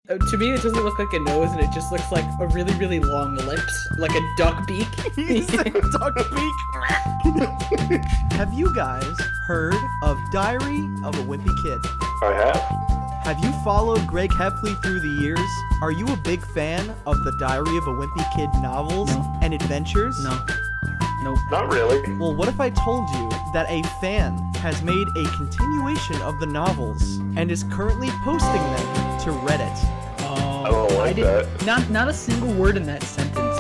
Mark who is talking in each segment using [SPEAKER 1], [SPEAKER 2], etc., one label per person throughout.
[SPEAKER 1] To me, it doesn't look like a nose, and it just looks like a really, really long lips, like a duck beak.
[SPEAKER 2] Duck beak. Have you guys heard of Diary of a Wimpy Kid?
[SPEAKER 3] I have.
[SPEAKER 2] Have you followed Greg Heffley through the years? Are you a big fan of the Diary of a Wimpy Kid novels and adventures?
[SPEAKER 1] No. Nope.
[SPEAKER 3] Not really.
[SPEAKER 2] Well, what if I told you that a fan has made a continuation of the novels and is currently posting them to Reddit?
[SPEAKER 3] I don't like that.
[SPEAKER 1] Not a single word in that sentence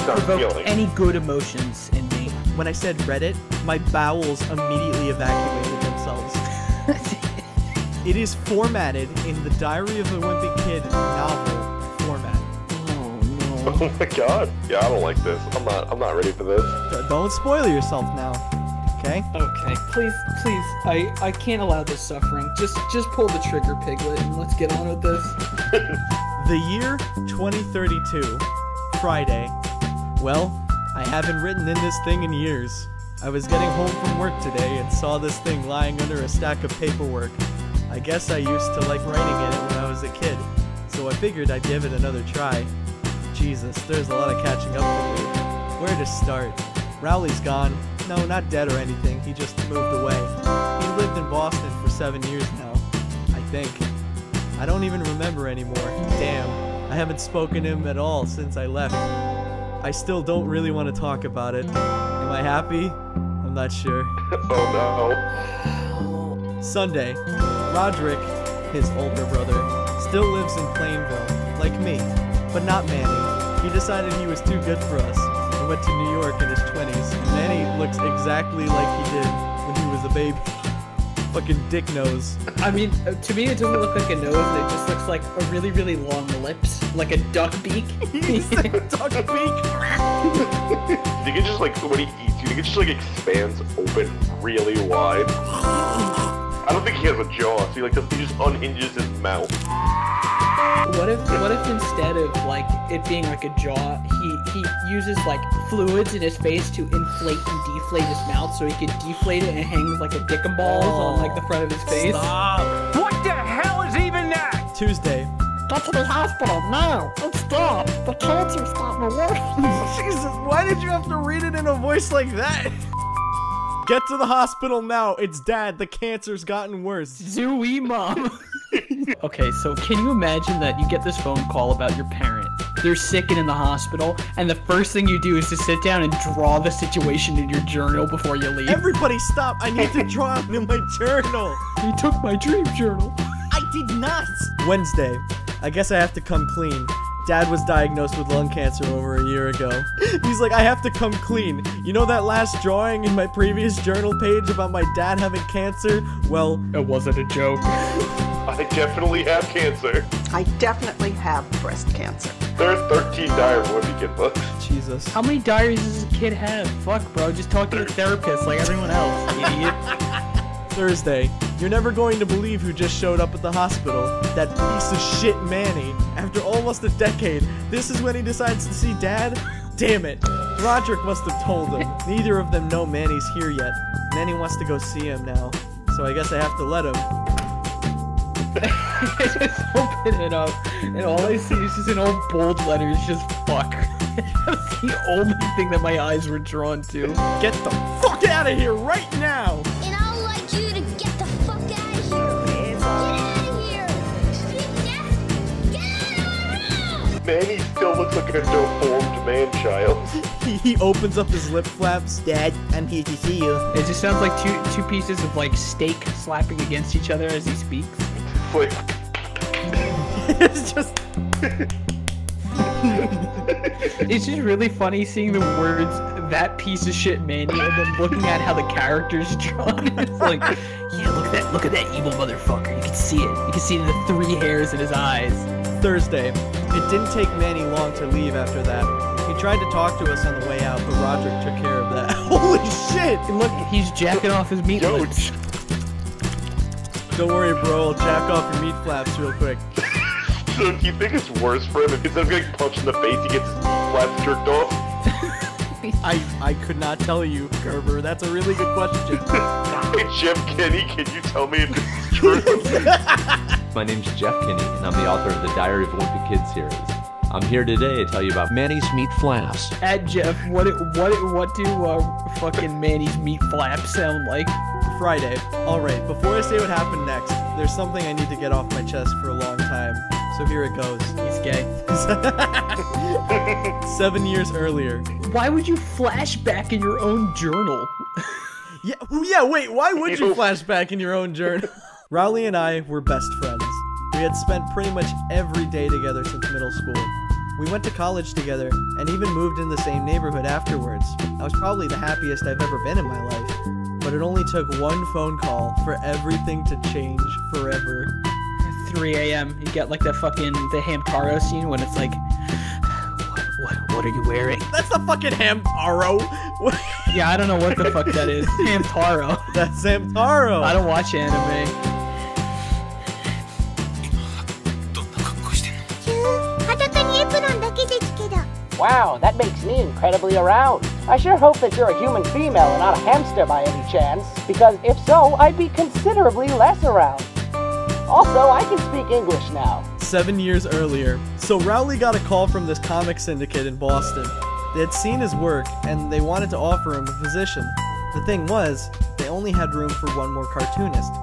[SPEAKER 3] Not
[SPEAKER 1] provoked
[SPEAKER 3] feeling.
[SPEAKER 1] any good emotions in me.
[SPEAKER 2] When I said Reddit, my bowels immediately evacuated themselves. It is formatted in the Diary of a Wimpy Kid novel format.
[SPEAKER 1] Oh no.
[SPEAKER 3] Oh my god. Yeah, I don't like this. I'm not ready for this.
[SPEAKER 2] Don't spoil yourself now, okay?
[SPEAKER 1] Okay, please, I can't allow this suffering. Just pull the trigger, Piglet, and let's get on with this.
[SPEAKER 2] The year 2032, Friday. Well, I haven't written in this thing in years. I was getting home from work today and saw this thing lying under a stack of paperwork. I guess I used to like writing in it when I was a kid, so I figured I'd give it another try. Jesus, there's a lot of catching up to do. Where to start? Rowley's gone. No, not dead or anything, he just moved away. He lived in Boston for 7 years now, I think. I don't even remember anymore. Damn, I haven't spoken to him at all since I left. I still don't really want to talk about it. Am I happy? I'm not sure.
[SPEAKER 3] Oh no.
[SPEAKER 2] Sunday, Roderick, his older brother, still lives in Plainville, like me, but not Manny. He decided he was too good for us and went to New York in his 20s. Manny looks exactly like he did when he was a baby. Fucking dick nose.
[SPEAKER 1] I mean, to me, it doesn't look like a nose. It just looks like a really, really long lips, like a duck beak.
[SPEAKER 2] Duck beak.
[SPEAKER 3] You think it just like when he eats, you think it just like expands open really wide? I don't think he has a jaw, so he just unhinges his mouth.
[SPEAKER 1] What if instead of like it being like a jaw, he uses like fluids in his face to inflate and deflate his mouth, so he can deflate it and it hangs like a dick and balls on like the front of his face.
[SPEAKER 2] Stop.
[SPEAKER 4] What the hell is even that?
[SPEAKER 2] Tuesday.
[SPEAKER 5] Get to the hospital now. It's dead. The cancer's gotten worse.
[SPEAKER 2] Jesus, why did you have to read it in a voice like that? Get to the hospital now. It's Dad. The cancer's gotten worse.
[SPEAKER 1] Zooey mom. Okay, so can you imagine that you get this phone call about your parent? They're sick and in the hospital, and the first thing you do is to sit down and draw the situation in your journal before you leave.
[SPEAKER 2] Everybody stop. I need to draw it in my journal.
[SPEAKER 1] He took my dream journal.
[SPEAKER 2] I did not. Wednesday. I guess I have to come clean. Dad was diagnosed with lung cancer over a year ago. He's like, I have to come clean. You know that last drawing in my previous journal page about my dad having cancer? Well,
[SPEAKER 1] It wasn't a joke.
[SPEAKER 3] I definitely have cancer.
[SPEAKER 6] I definitely have breast cancer.
[SPEAKER 3] There's 13 Diary of a Wimpy Kid books.
[SPEAKER 2] Jesus.
[SPEAKER 1] How many diaries does a kid have? Fuck, bro, just talk to a therapist like everyone else, idiot.
[SPEAKER 2] Thursday. You're never going to believe who just showed up at the hospital. That piece of shit Manny. After almost a decade, this is when he decides to see Dad? Damn it. Roderick must have told him. Neither of them know Manny's here yet. Manny wants to go see him now. So I guess I have to let him.
[SPEAKER 1] I just open it up, and all I see is just in old bold letters, just fuck. That's the only thing that my eyes were drawn to.
[SPEAKER 2] Get the fuck out of here right now!
[SPEAKER 5] And I'd like you to get the fuck out of here. Get out of here. Get out of here.
[SPEAKER 3] Manny still looks like a deformed man-child.
[SPEAKER 2] He opens up his lip flaps. Dad, I'm here to see you.
[SPEAKER 1] It just sounds like two pieces of like steak slapping against each other as he speaks.
[SPEAKER 3] Like,
[SPEAKER 2] It's just...
[SPEAKER 1] It's just really funny seeing the words "that piece of shit Manny" and then looking at how the character's drawn. It's like, yeah, look at that evil motherfucker. You can see it. You can see the 3 hairs in his eyes.
[SPEAKER 2] Thursday. It didn't take Manny long to leave after that. He tried to talk to us on the way out, but Roderick took care of that. Holy shit!
[SPEAKER 1] Look, he's jacking off his meat
[SPEAKER 3] yo,
[SPEAKER 1] lips.
[SPEAKER 2] Don't worry, bro. I'll jack off your meat flaps real quick.
[SPEAKER 3] so do you think it's worse for him if instead of getting punched in the face, he gets his flaps jerked off?
[SPEAKER 2] I could not tell you, Gerber. That's a really good question.
[SPEAKER 3] Hey, Jim Kenny, can you tell me if this is true?
[SPEAKER 7] My name's Jeff Kinney, and I'm the author of the Diary of a Wimpy Kid series. I'm here today to tell you about Manny's Meat Flaps.
[SPEAKER 1] At Jeff, what do fucking Manny's meat flaps sound like?
[SPEAKER 2] Friday. Alright, before I say what happened next, there's something I need to get off my chest for a long time. So here it goes.
[SPEAKER 1] He's gay.
[SPEAKER 2] 7 years earlier.
[SPEAKER 1] Why would you flash back in your own journal?
[SPEAKER 2] Yeah, wait, why would you flash back in your own journal? Rowley and I were best friends. We had spent pretty much every day together since middle school. We went to college together and even moved in the same neighborhood afterwards. I was probably the happiest I've ever been in my life. But it only took one phone call for everything to change forever.
[SPEAKER 1] 3 a.m. You get like the Hamtaro scene when it's like, what are you wearing?
[SPEAKER 2] That's the fucking Hamtaro.
[SPEAKER 1] Yeah, I don't know what the fuck that is. Hamtaro.
[SPEAKER 2] That's Hamtaro.
[SPEAKER 1] I don't watch anime.
[SPEAKER 8] Wow, that makes me incredibly aroused. I sure hope that you're a human female and not a hamster by any chance, because if so, I'd be considerably less aroused. Also, I can speak English now.
[SPEAKER 2] 7 years earlier. So Rowley got a call from this comic syndicate in Boston. They had seen his work, and they wanted to offer him a position. The thing was, they only had room for one more cartoonist.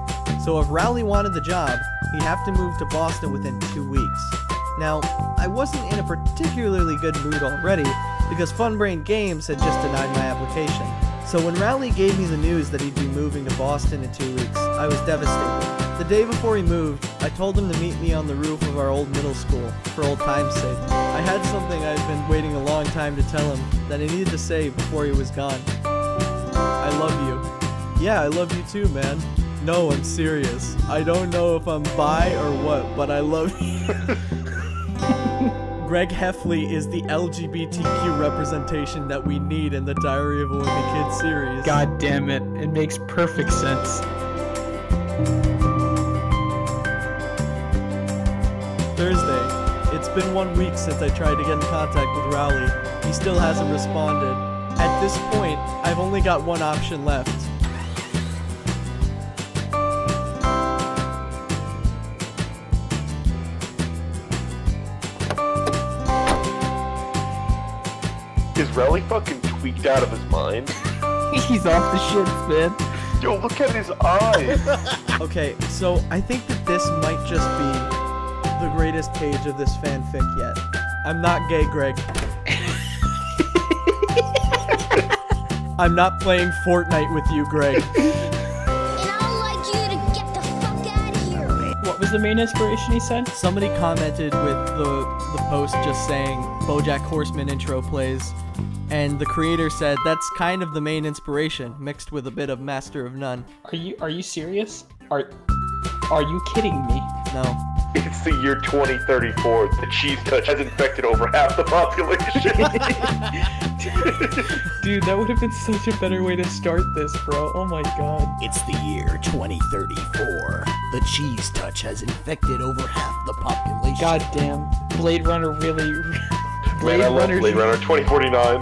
[SPEAKER 2] So if Rowley wanted the job, he'd have to move to Boston within 2 weeks. Now, I wasn't in a particularly good mood already, because Funbrain Games had just denied my application. So when Rowley gave me the news that he'd be moving to Boston in 2 weeks, I was devastated. The day before he moved, I told him to meet me on the roof of our old middle school, for old time's sake. I had something I'd been waiting a long time to tell him, that I needed to say before he was gone. I love you. Yeah, I love you too, man. No, I'm serious. I don't know if I'm bi or what, but I love you. Greg Heffley is the LGBTQ representation that we need in the Diary of a Wimpy Kid series.
[SPEAKER 1] God damn it. It makes perfect sense.
[SPEAKER 2] Thursday. It's been 1 week since I tried to get in contact with Rowley. He still hasn't responded. At this point, I've only got one option left.
[SPEAKER 3] Is Rowley fucking tweaked out of his mind?
[SPEAKER 1] He's off the shits, man.
[SPEAKER 3] Yo, look at his eyes!
[SPEAKER 2] Okay, so I think that this might just be the greatest page of this fanfic yet. I'm not gay, Greg. I'm not playing Fortnite with you, Greg.
[SPEAKER 1] What was the main inspiration he said?
[SPEAKER 2] Somebody commented with the post just saying BoJack Horseman intro plays, and the creator said that's kind of the main inspiration, mixed with a bit of Master of None.
[SPEAKER 1] Are you serious? Are you kidding me?
[SPEAKER 2] No.
[SPEAKER 3] It's the year 2034. The cheese touch has infected over half the population.
[SPEAKER 1] Dude, that would have been such a better way to start this, bro. Oh my god.
[SPEAKER 9] It's the year 2034. The cheese touch has infected over half the population.
[SPEAKER 1] God damn. Blade Runner really...
[SPEAKER 3] Man, I love Blade Runner 2049.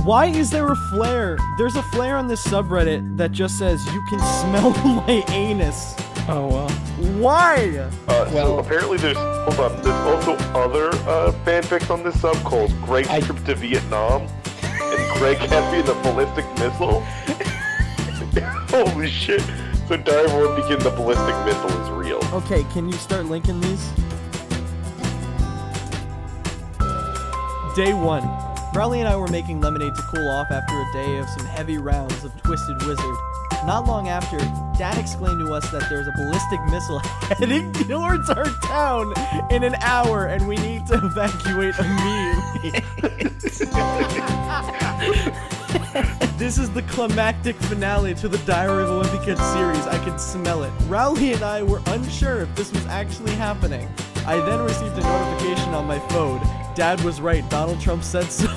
[SPEAKER 2] Why is there a flare? There's a flare on this subreddit that just says, "You can smell my anus."
[SPEAKER 1] Oh, well.
[SPEAKER 2] Why?
[SPEAKER 3] So apparently there's also other fanfics on this sub called Greg's Trip to Vietnam and Greg having the ballistic missile. Holy shit. So Diary of a Wimpy Kid, the ballistic missile is real.
[SPEAKER 2] Okay, can you start linking these? Day 1. Rowley and I were making lemonade to cool off after a day of some heavy rounds of Twisted Wizard. Not long after, Dad exclaimed to us that there's a ballistic missile heading towards our town in an hour and we need to evacuate immediately. This is the climactic finale to the Diary of a Wimpy Kid series. I could smell it. Rowley and I were unsure if this was actually happening. I then received a notification on my phone. Dad was right, Donald Trump said so.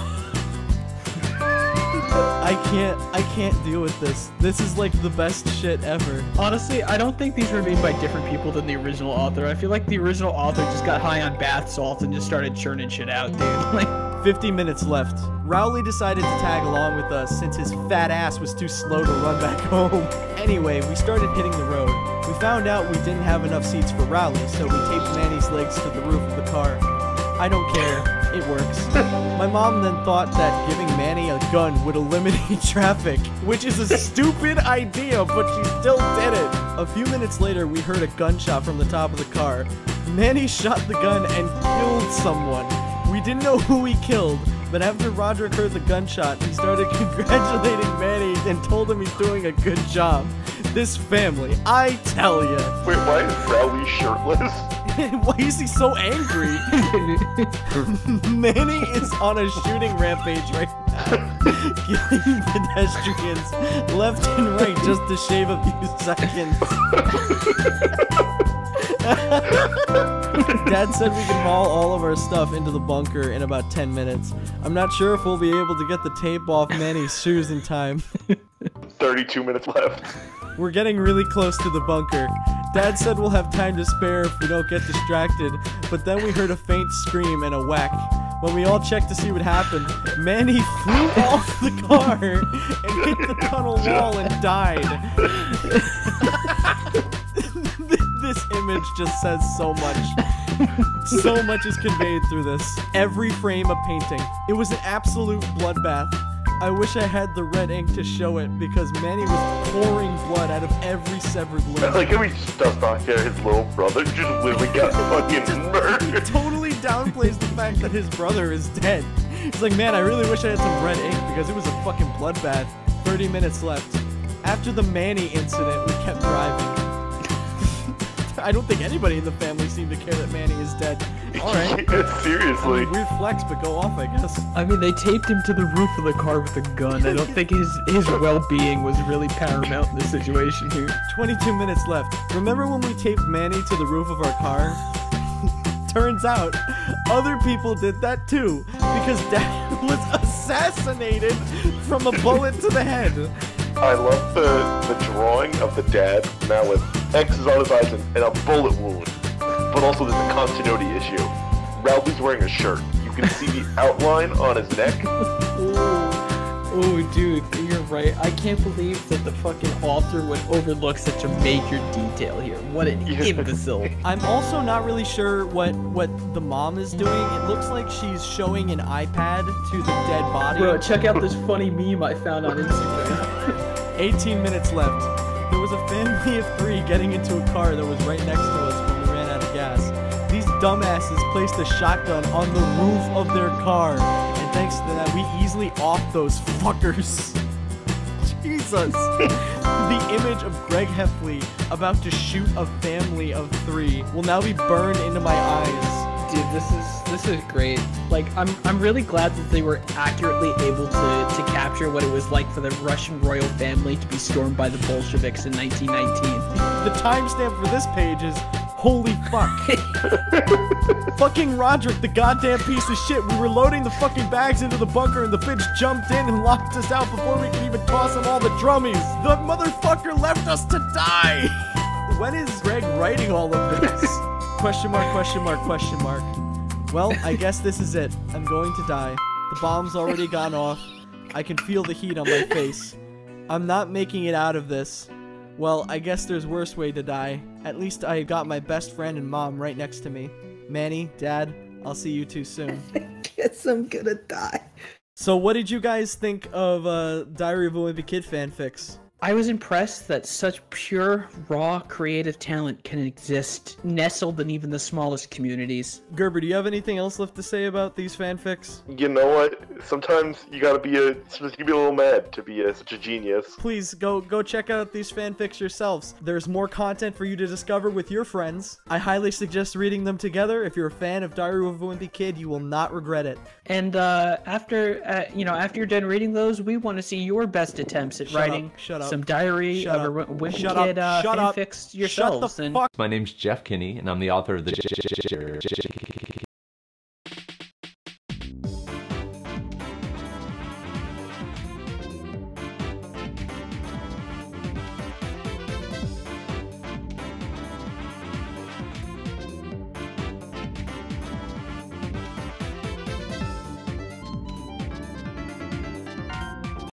[SPEAKER 2] I can't deal with this. This is like the best shit ever.
[SPEAKER 1] Honestly, I don't think these were made by different people than the original author. I feel like the original author just got high on bath salts and just started churning shit out, dude. Like,
[SPEAKER 2] 50 minutes left. Rowley decided to tag along with us since his fat ass was too slow to run back home. Anyway, we started hitting the road. We found out we didn't have enough seats for Rowley, so we taped Manny's legs to the roof of the car. I don't care. It works. My mom then thought that giving Manny a gun would eliminate traffic, which is a stupid idea, but she still did it. A few minutes later, we heard a gunshot from the top of the car. Manny shot the gun and killed someone. We didn't know who he killed, but after Roderick heard the gunshot, he started congratulating Manny and told him he's doing a good job. This family, I tell ya.
[SPEAKER 3] Wait, why is Rowley shirtless?
[SPEAKER 2] Why is he so angry? Manny is on a shooting rampage right now, killing pedestrians left and right just to shave a few seconds. Dad said we can haul all of our stuff into the bunker in about 10 minutes. I'm not sure if we'll be able to get the tape off Manny's shoes in time.
[SPEAKER 3] 32 minutes left.
[SPEAKER 2] We're getting really close to the bunker. Dad said we'll have time to spare if we don't get distracted, but then we heard a faint scream and a whack. When we all checked to see what happened, Manny flew off the car and hit the tunnel wall and died. This image just says so much. So much is conveyed through this. Every frame a painting. It was an absolute bloodbath. I wish I had the red ink to show it because Manny was pouring blood out of every severed limb.
[SPEAKER 3] Like how he just does not care his little brother just literally got fucking murdered.
[SPEAKER 2] He totally downplays the fact that his brother is dead. He's like, man, I really wish I had some red ink because it was a fucking bloodbath. 30 minutes left. After the Manny incident, we kept driving. I don't think anybody in the family seemed to care that Manny is dead. Alright.
[SPEAKER 3] Seriously.
[SPEAKER 2] I mean, weird flex, but go off, I guess.
[SPEAKER 1] I mean, they taped him to the roof of the car with a gun. I don't think his well-being was really paramount in this situation here.
[SPEAKER 2] 22 minutes left. Remember when we taped Manny to the roof of our car? Turns out, other people did that too, because Dad was assassinated from a bullet to the head.
[SPEAKER 3] I love the drawing of the dad now with X's on his eyes and a bullet wound. But also there's a continuity issue. Rowley's wearing a shirt. You can see the outline on his neck.
[SPEAKER 1] Oh, dude, you're right. I can't believe that the fucking author would overlook such a major detail here. What an imbecile.
[SPEAKER 2] I'm also not really sure what the mom is doing. It looks like she's showing an iPad to the dead body.
[SPEAKER 1] Bro, check out this funny meme I found on Instagram.
[SPEAKER 2] 18 minutes left. There was a family of 3 getting into a car that was right next to us when we ran out of gas. These dumbasses placed a shotgun on the roof of their car, and thanks to that, we easily offed those fuckers. Jesus. The image of Greg Heffley about to shoot a family of 3 will now be burned into my eyes.
[SPEAKER 1] Dude, this is great. Like, I'm really glad that they were accurately able to capture what it was like for the Russian royal family to be stormed by the Bolsheviks in 1919.
[SPEAKER 2] The timestamp for this page is holy fuck. Fucking Roderick, the goddamn piece of shit. We were loading the fucking bags into the bunker and the bitch jumped in and locked us out before we could even toss him all the drummies. The motherfucker left us to die. When is Greg writing all of this? Question mark, question mark, question mark. Well, I guess this is it. I'm going to die. The bomb's already gone off. I can feel the heat on my face. I'm not making it out of this. Well, I guess there's worse way to die. At least I got my best friend and mom right next to me. Manny, Dad, I'll see you too soon.
[SPEAKER 1] Guess I'm gonna die.
[SPEAKER 2] So what did you guys think of Diary of a Wimpy Kid fanfics?
[SPEAKER 1] I was impressed that such pure, raw, creative talent can exist, nestled in even the smallest communities.
[SPEAKER 2] Gerber, do you have anything else left to say about these fanfics?
[SPEAKER 3] You know what? Sometimes you gotta be a little mad to be such a genius.
[SPEAKER 2] Please go check out these fanfics yourselves. There's more content for you to discover with your friends. I highly suggest reading them together. If you're a fan of Diary of a Wimpy Kid, you will not regret it.
[SPEAKER 1] And after you're done reading those, we want to see your best attempts at writing some Diary of a Wimpy Kid fanfics yourselves.
[SPEAKER 7] My name's Jeff Kinney, and I'm the author of the